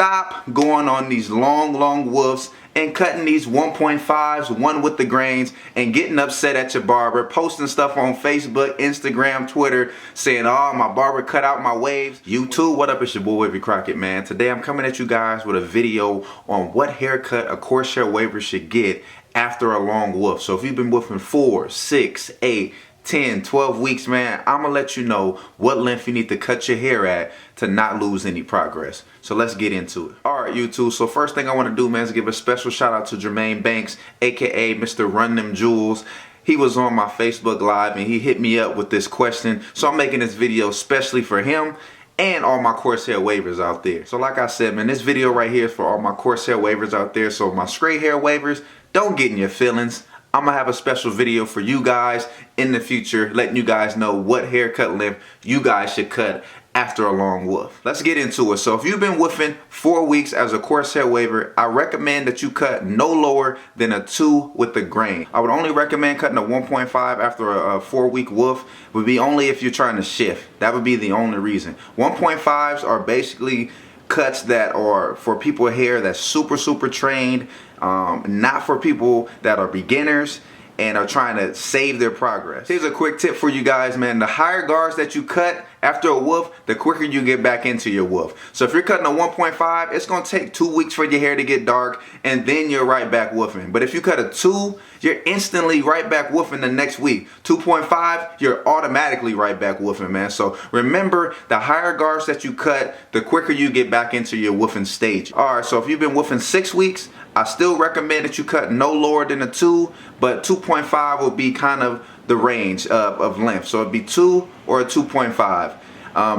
stop going on these long woofs and cutting these 1.5s, one with the grains, and getting upset at your barber, posting stuff on Facebook, Instagram, Twitter, saying, oh, my barber cut out my waves. YouTube, what up? It's your boy, Wavy Crockett, man. Today I'm coming at you guys with a video on what haircut a coarse hair waver should get after a long woof. So if you've been woofing 4, 6, 8, 10, 12 weeks, man, I'm gonna let you know what length you need to cut your hair at to not lose any progress. So let's get into it. All right, YouTube. So first thing I want to do, man, is give a special shout out to Jermaine Banks, aka Mr. Run Them Jewels. He was on my Facebook Live and he hit me up with this question. So I'm making this video especially for him and all my coarse hair wavers out there. So like I said, man, this video right here is for all my coarse hair wavers out there. So my straight hair wavers, don't get in your feelings. I'm gonna have a special video for you guys in the future, letting you guys know what haircut length you guys should cut after a long woof. Let's get into it. So if you've been woofing 4 weeks as a coarse hair waver, I recommend that you cut no lower than a 2 with the grain. I would only recommend cutting a 1.5 after a 4-week woof. Would be only if you're trying to shift. That would be the only reason. 1.5s are basically cuts that are for people with hair that's super trained, not for people that are beginners and are trying to save their progress. Here's a quick tip for you guys, man. The higher guards that you cut after a woof, the quicker you get back into your woof. So if you're cutting a 1.5, it's gonna take 2 weeks for your hair to get dark and then you're right back woofing. But if you cut a 2, you're instantly right back woofing the next week. 2.5, you're automatically right back woofing, man. So remember, the higher guards that you cut, the quicker you get back into your woofing stage. All right, so if you've been woofing 6 weeks, I still recommend that you cut no lower than a 2, but 2.5 will be kind of the range of length. So it'd be 2 or a 2.5.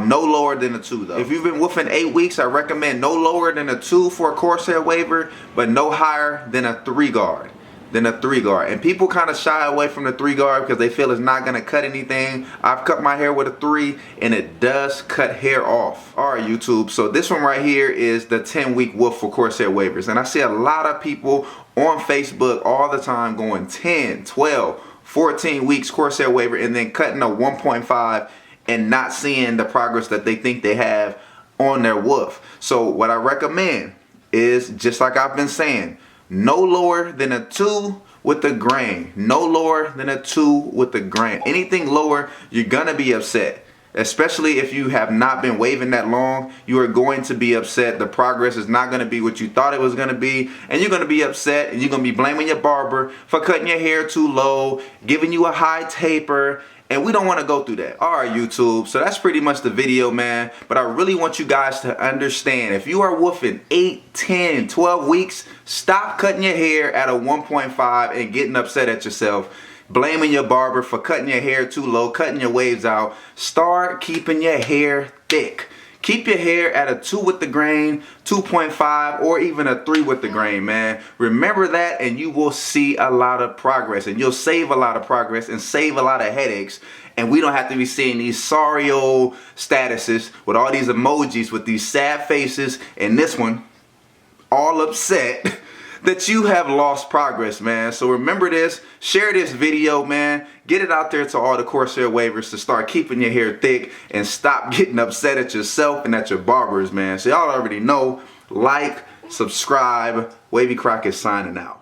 No lower than a 2 though. If you've been woofing 8 weeks, I recommend no lower than a 2 for a coarse hair waver, but no higher than a 3 guard. And people kind of shy away from the 3 guard because they feel it's not going to cut anything. I've cut my hair with a 3 and it does cut hair off. All right, YouTube, so this one right here is the 10-week woof for coarse hair wavers, and I see a lot of people on Facebook all the time going 10, 12, 14 weeks coarse hair waver and then cutting a 1.5 and not seeing the progress that they think they have on their woof. So what I recommend is, just like I've been saying, no lower than a 2 with the grain. No lower than a 2 with the grain. Anything lower, you're gonna be upset. Especially if you have not been waving that long, you are going to be upset. The progress is not gonna be what you thought it was gonna be, and you're gonna be upset and you're gonna be blaming your barber for cutting your hair too low, giving you a high taper, and we don't want to go through that. All right, YouTube, so that's pretty much the video, man. But I really want you guys to understand, if you are woofing 8, 10, 12 weeks, stop cutting your hair at a 1.5 and getting upset at yourself, blaming your barber for cutting your hair too low, cutting your waves out. Start keeping your hair thick. Keep your hair at a 2 with the grain, 2.5, or even a 3 with the grain, man. Remember that and you will see a lot of progress, and you'll save a lot of progress and save a lot of headaches. And we don't have to be seeing these sorry old statuses with all these emojis with these sad faces and this one all upset that you have lost progress, man. So remember this, share this video, man. Get it out there to all the coarse hair wavers to start keeping your hair thick and stop getting upset at yourself and at your barbers, man. So y'all already know, like, subscribe. Wavy Crockett signing out.